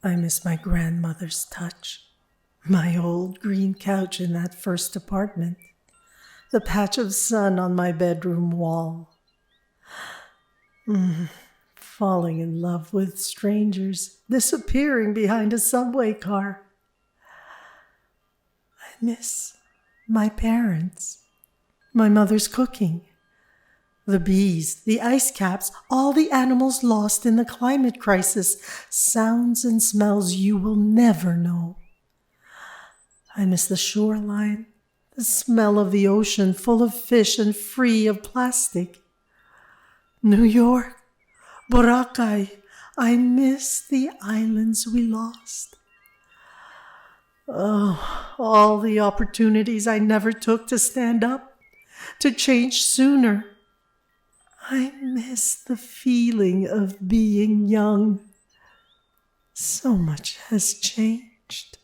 I miss my grandmother's touch, my old green couch in that first apartment, the patch of sun on my bedroom wall. Falling in love with strangers, disappearing behind a subway car. I miss my parents, my mother's cooking, the bees, the ice caps, all the animals lost in the climate crisis, sounds and smells you will never know. I miss the shoreline, the smell of the ocean full of fish and free of plastic. New York, Boracay, I miss the islands we lost. Oh, all the opportunities I never took to stand up, to change sooner. I miss the feeling of being young. So much has changed.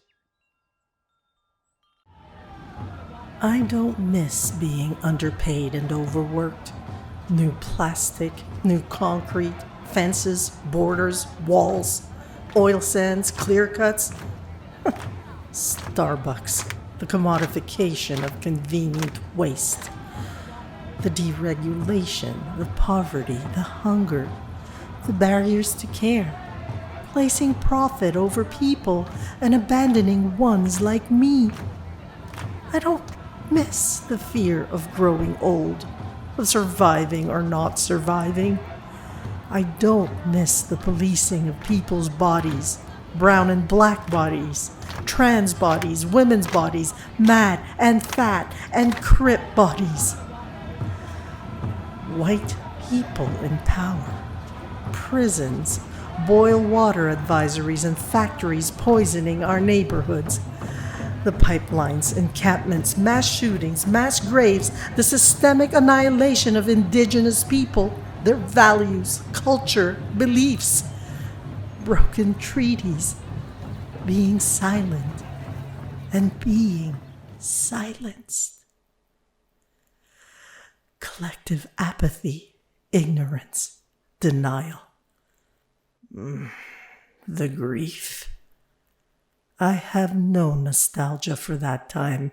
I don't miss being underpaid and overworked. New plastic, new concrete, fences, borders, walls, oil sands, clear cuts. Starbucks, the commodification of convenient waste. The deregulation, the poverty, the hunger, the barriers to care, placing profit over people and abandoning ones like me. I don't miss the fear of growing old, of surviving or not surviving. I don't miss the policing of people's bodies, brown and black bodies, trans bodies, women's bodies, mad and fat and crip bodies. White people in power, prisons, boil water advisories and factories poisoning our neighborhoods. The pipelines, encampments, mass shootings, mass graves, the systemic annihilation of indigenous people, their values, culture, beliefs, broken treaties, being silent and being silenced. Collective apathy, ignorance, denial. The grief. I have no nostalgia for that time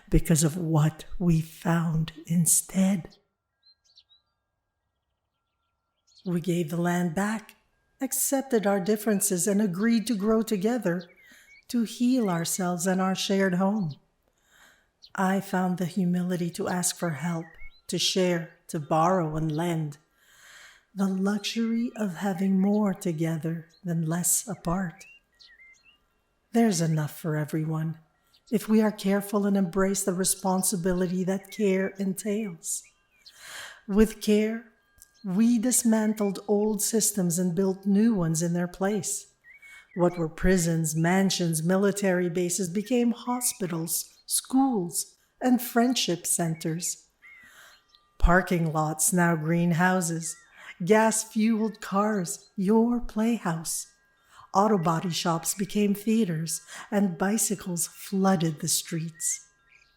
because of what we found instead. We gave the land back, accepted our differences, and agreed to grow together, to heal ourselves and our shared home. I found the humility to ask for help, to share, to borrow and lend. The luxury of having more together than less apart. There's enough for everyone, if we are careful and embrace the responsibility that care entails. With care, we dismantled old systems and built new ones in their place. What were prisons, mansions, military bases became hospitals, schools, and friendship centers. Parking lots, now greenhouses, gas-fueled cars, your playhouse. Auto body shops became theaters, and bicycles flooded the streets.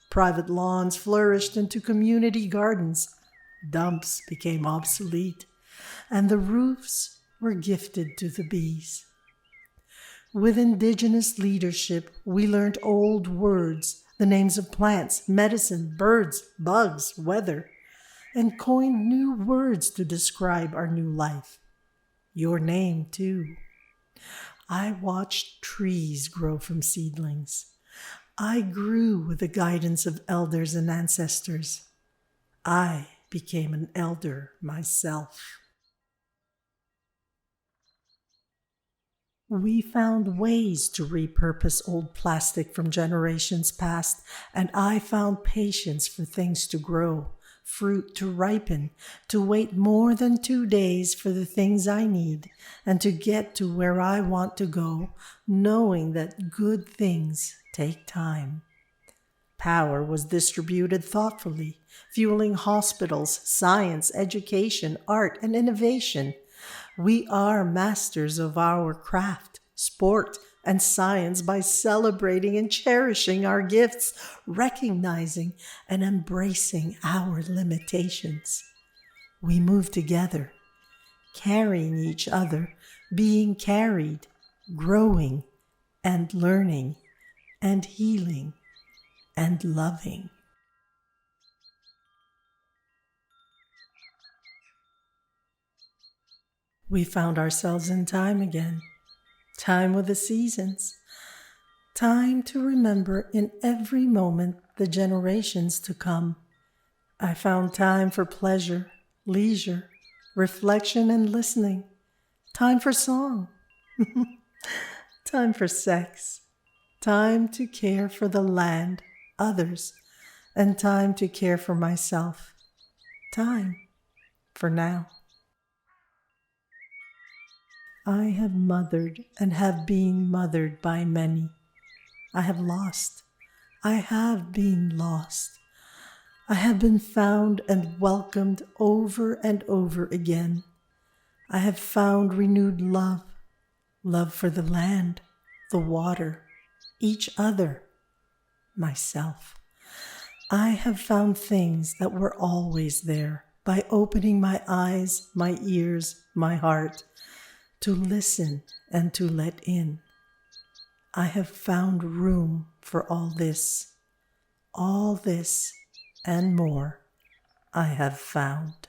Private lawns flourished into community gardens. Dumps became obsolete, and the roofs were gifted to the bees. With indigenous leadership, we learned old words, the names of plants, medicine, birds, bugs, weather, and coined new words to describe our new life. Your name, too. I watched trees grow from seedlings. I grew with the guidance of elders and ancestors. I became an elder myself. We found ways to repurpose old plastic from generations past, and I found patience for things to grow, fruit to ripen, to wait more than 2 days for the things I need, and to get to where I want to go, knowing that good things take time. Power was distributed thoughtfully, fueling hospitals, science, education, art, and innovation. We are masters of our craft, sport, and science by celebrating and cherishing our gifts, recognizing and embracing our limitations. We move together, carrying each other, being carried, growing and learning and healing and loving. We found ourselves in time again, time with the seasons, time to remember in every moment the generations to come. I found time for pleasure, leisure, reflection and listening, time for song, time for sex, time to care for the land, others, and time to care for myself, time for now. I have mothered and have been mothered by many. I have lost. I have been lost. I have been found and welcomed over and over again. I have found renewed love, love for the land, the water, each other, myself. I have found things that were always there by opening my eyes, my ears, my heart, to listen and to let in. I have found room for all this and more I have found.